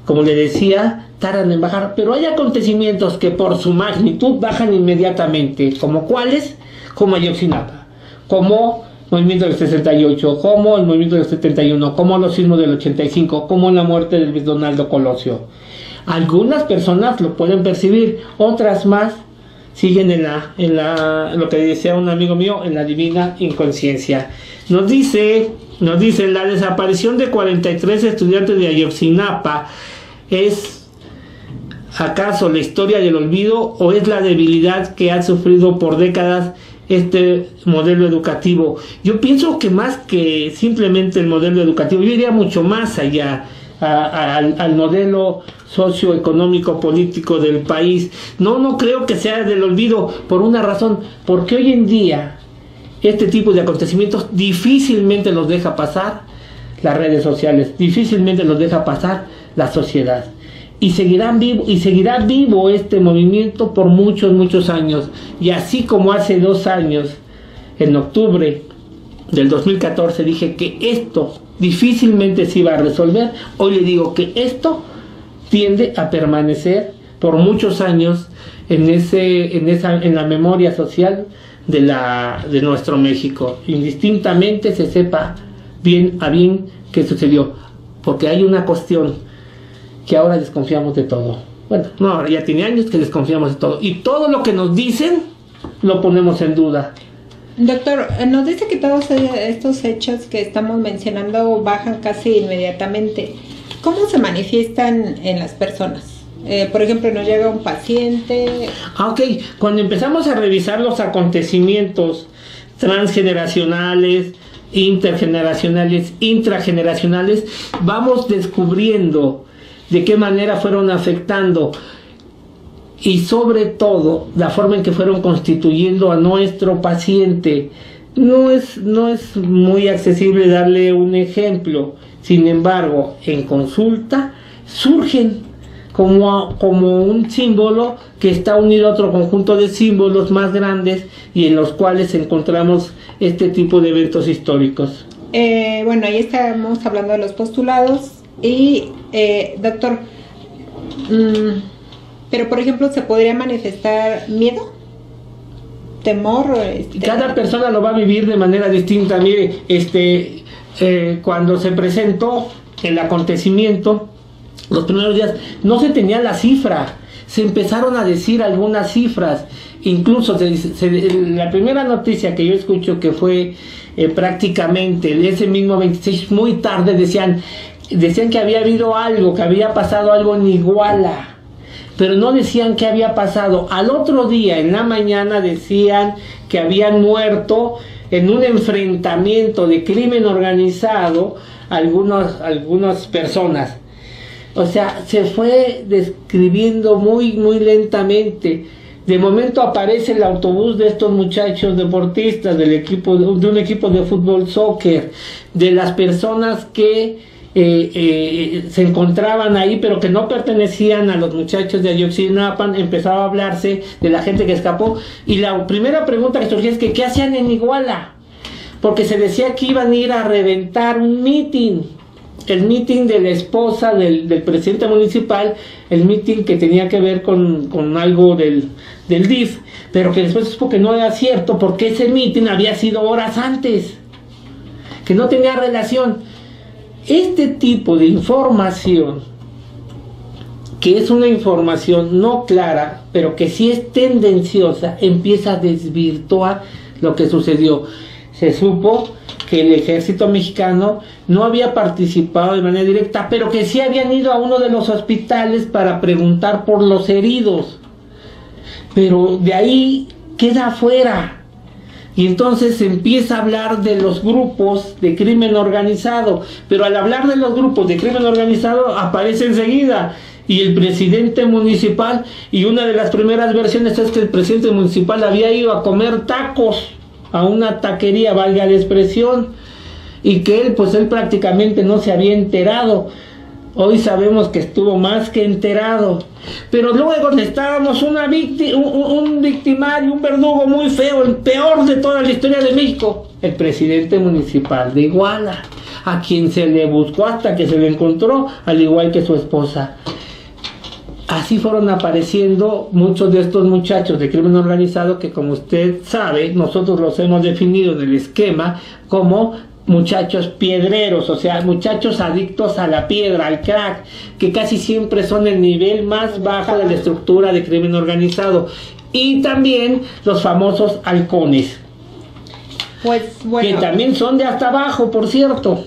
como le decía, tardan en bajar, pero hay acontecimientos que por su magnitud bajan inmediatamente, como cuáles, como Ayotzinapa, como movimiento del 68, como el movimiento del 71, como los sismos del 85, como la muerte de Luis Donaldo Colosio. Algunas personas lo pueden percibir, otras más siguen en lo que decía un amigo mío, en la divina inconsciencia. Nos dice, la desaparición de 43 estudiantes de Ayotzinapa es ¿acaso la historia del olvido o es la debilidad que ha sufrido por décadas este modelo educativo? Yo pienso que más que simplemente el modelo educativo, yo iría mucho más allá al modelo socioeconómico político del país. No creo que sea del olvido, por una razón, porque hoy en día este tipo de acontecimientos difícilmente los deja pasar las redes sociales, difícilmente los deja pasar la sociedad. Y seguirá vivo este movimiento por muchos años. Y así como hace 2 años, en octubre del 2014, dije que esto difícilmente se iba a resolver, hoy le digo que esto tiende a permanecer por muchos años en la memoria social de nuestro México, indistintamente se sepa bien qué sucedió, porque hay una cuestión que ahora desconfiamos de todo. Bueno, no, ahora ya tiene años que desconfiamos de todo, y todo lo que nos dicen lo ponemos en duda. Doctor, nos dice que todos estos hechos que estamos mencionando bajan casi inmediatamente. ¿Cómo se manifiestan en las personas? Por ejemplo, nos llega un paciente. Ok, cuando empezamos a revisar los acontecimientos transgeneracionales, intergeneracionales, intrageneracionales, vamos descubriendo de qué manera fueron afectando, y sobre todo la forma en que fueron constituyendo a nuestro paciente. No es muy accesible darle un ejemplo, sin embargo, en consulta surgen como un símbolo que está unido a otro conjunto de símbolos más grandes, y en los cuales encontramos este tipo de eventos históricos. Bueno, ahí estamos hablando de los postulados. Y, doctor, pero por ejemplo, ¿se podría manifestar miedo? ¿Temor? Cada persona lo va a vivir de manera distinta. Mire, cuando se presentó el acontecimiento, los primeros días no se tenía la cifra, se empezaron a decir algunas cifras, incluso la primera noticia que yo escucho, que fue prácticamente ese mismo 26, muy tarde, decían que había habido algo, que había pasado algo en Iguala, pero no decían qué había pasado. Al otro día, en la mañana, decían que habían muerto en un enfrentamiento de crimen organizado algunas personas. O sea, se fue describiendo muy lentamente, de momento aparece el autobús de estos muchachos deportistas del equipo, de un equipo de fútbol soccer, de las personas que se encontraban ahí pero que no pertenecían a los muchachos de Ayotzinapa. Empezaba a hablarse de la gente que escapó, y la primera pregunta que surgía es que ¿qué hacían en Iguala? Porque se decía que iban a ir a reventar un mitin, el mitin de la esposa del presidente municipal, el mitin que tenía que ver con algo del DIF, pero que después supo que no era cierto porque ese mitin había sido horas antes, que no tenía relación. Este tipo de información, que es una información no clara, pero que sí es tendenciosa, empieza a desvirtuar lo que sucedió. Se supo que el ejército mexicano no había participado de manera directa, pero que sí habían ido a uno de los hospitales para preguntar por los heridos. Pero de ahí queda afuera. Y entonces se empieza a hablar de los grupos de crimen organizado. Pero al hablar de los grupos de crimen organizado aparece enseguida y el presidente municipal, y una de las primeras versiones es que el presidente municipal había ido a comer tacos a una taquería, valga la expresión, y que él prácticamente no se había enterado. Hoy sabemos que estuvo más que enterado, pero luego necesitábamos un victimario, un verdugo muy feo, el peor de toda la historia de México, el presidente municipal de Iguala, a quien se le buscó hasta que se le encontró, al igual que su esposa. Así fueron apareciendo muchos de estos muchachos de crimen organizado que, como usted sabe, nosotros los hemos definido en el esquema como muchachos piedreros, o sea, muchachos adictos a la piedra, al crack, que casi siempre son el nivel más bajo de la estructura de crimen organizado. Y también los famosos halcones, pues bueno, que también son de hasta abajo, por cierto.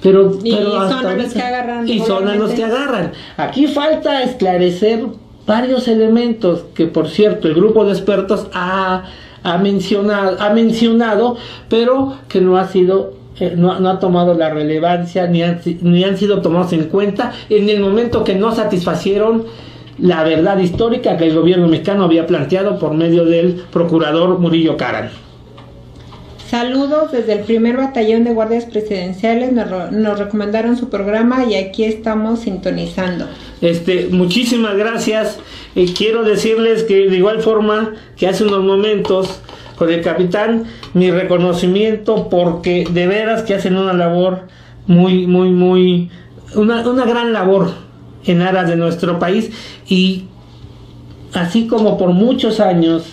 Pero son a los que agarran. Y son a los que agarran. Aquí falta esclarecer varios elementos que, por cierto, el grupo de expertos ha mencionado, pero que no ha sido, no ha tomado la relevancia ni han sido tomados en cuenta en el momento que no satisfacieron la verdad histórica que el gobierno mexicano había planteado por medio del procurador Murillo Karam. Saludos desde el primer batallón de guardias presidenciales, nos recomendaron su programa y aquí estamos sintonizando. Muchísimas gracias. Quiero decirles que de igual forma que hace unos momentos con el capitán, mi reconocimiento, porque de veras que hacen una labor una gran labor en aras de nuestro país, y así como por muchos años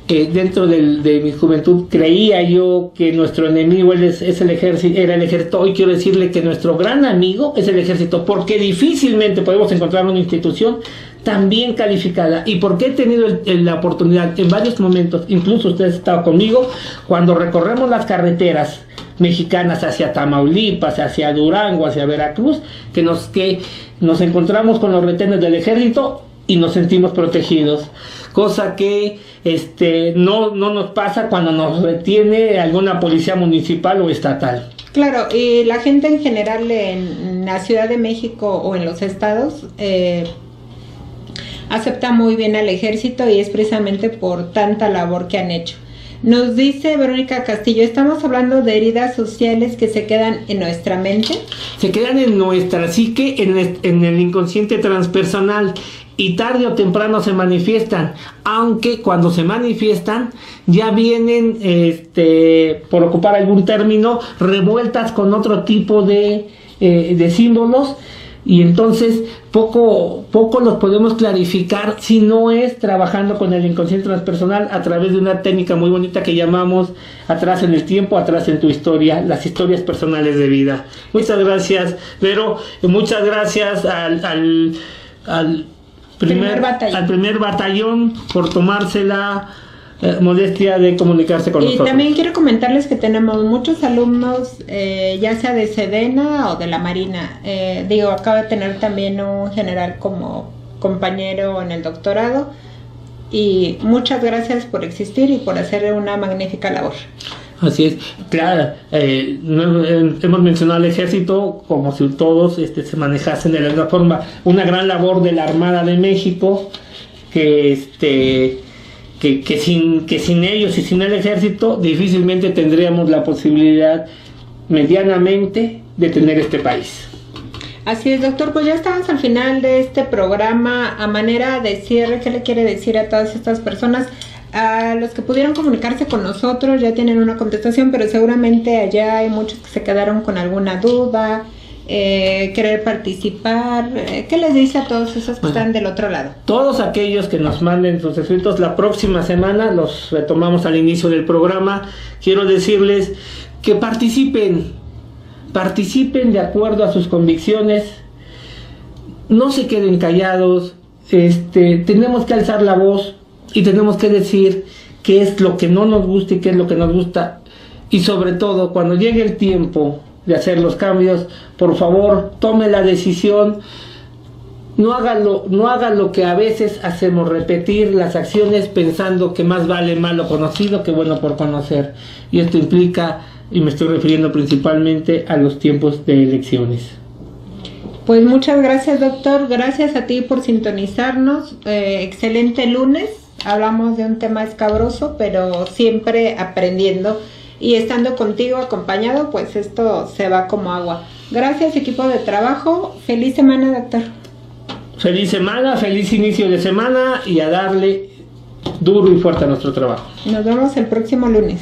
dentro de mi juventud creía yo que nuestro enemigo era el ejército, hoy quiero decirle que nuestro gran amigo es el ejército, porque difícilmente podemos encontrar una institución tan bien calificada, y porque he tenido la oportunidad en varios momentos, incluso usted estaba conmigo, cuando recorremos las carreteras mexicanas hacia Tamaulipas, hacia Durango, hacia Veracruz, que nos encontramos con los retenes del ejército y nos sentimos protegidos, cosa que no nos pasa cuando nos retiene alguna policía municipal o estatal. Claro, y la gente en general en la Ciudad de México o en los estados acepta muy bien al ejército, y es precisamente por tanta labor que han hecho. Nos dice Verónica Castillo, ¿estamos hablando de heridas sociales que se quedan en nuestra mente? Se quedan en nuestra psique, en el inconsciente transpersonal, y tarde o temprano se manifiestan, aunque cuando se manifiestan ya vienen, por ocupar algún término, revueltas con otro tipo de símbolos, y entonces poco los podemos clarificar si no es trabajando con el inconsciente transpersonal a través de una técnica muy bonita que llamamos atrás en el tiempo, atrás en tu historia, las historias personales de vida. Muchas gracias, Vero, muchas gracias al primer batallón por tomarse la modestia de comunicarse con nosotros. Y también quiero comentarles que tenemos muchos alumnos, ya sea de Sedena o de la Marina. Acabo de tener también un general como compañero en el doctorado, y muchas gracias por existir y por hacer una magnífica labor. Así es, claro, hemos mencionado al ejército como si todos se manejasen de la misma forma. Una gran labor de la Armada de México, que que sin ellos y sin el ejército difícilmente tendríamos la posibilidad medianamente de tener este país. Así es, doctor, pues ya estamos al final de este programa. A manera de cierre, ¿qué le quiere decir a todas estas personas? A los que pudieron comunicarse con nosotros ya tienen una contestación, pero seguramente allá hay muchos que se quedaron con alguna duda, querer participar. ¿Qué les dice a todos esos que están del otro lado? Todos aquellos que nos manden sus escritos, la próxima semana los retomamos al inicio del programa. Quiero decirles que participen de acuerdo a sus convicciones, no se queden callados, tenemos que alzar la voz y tenemos que decir qué es lo que no nos gusta y qué es lo que nos gusta, y sobre todo cuando llegue el tiempo de hacer los cambios, por favor tome la decisión, no haga lo que a veces hacemos, repetir las acciones pensando que más vale malo conocido que bueno por conocer, y esto implica, y me estoy refiriendo principalmente a los tiempos de elecciones. Pues muchas gracias, doctor, gracias a ti por sintonizarnos, excelente lunes. Hablamos de un tema escabroso, pero siempre aprendiendo, y estando contigo acompañado, pues esto se va como agua. Gracias, equipo de trabajo, feliz semana, doctor. Feliz semana, feliz inicio de semana, y a darle duro y fuerte a nuestro trabajo. Nos vemos el próximo lunes.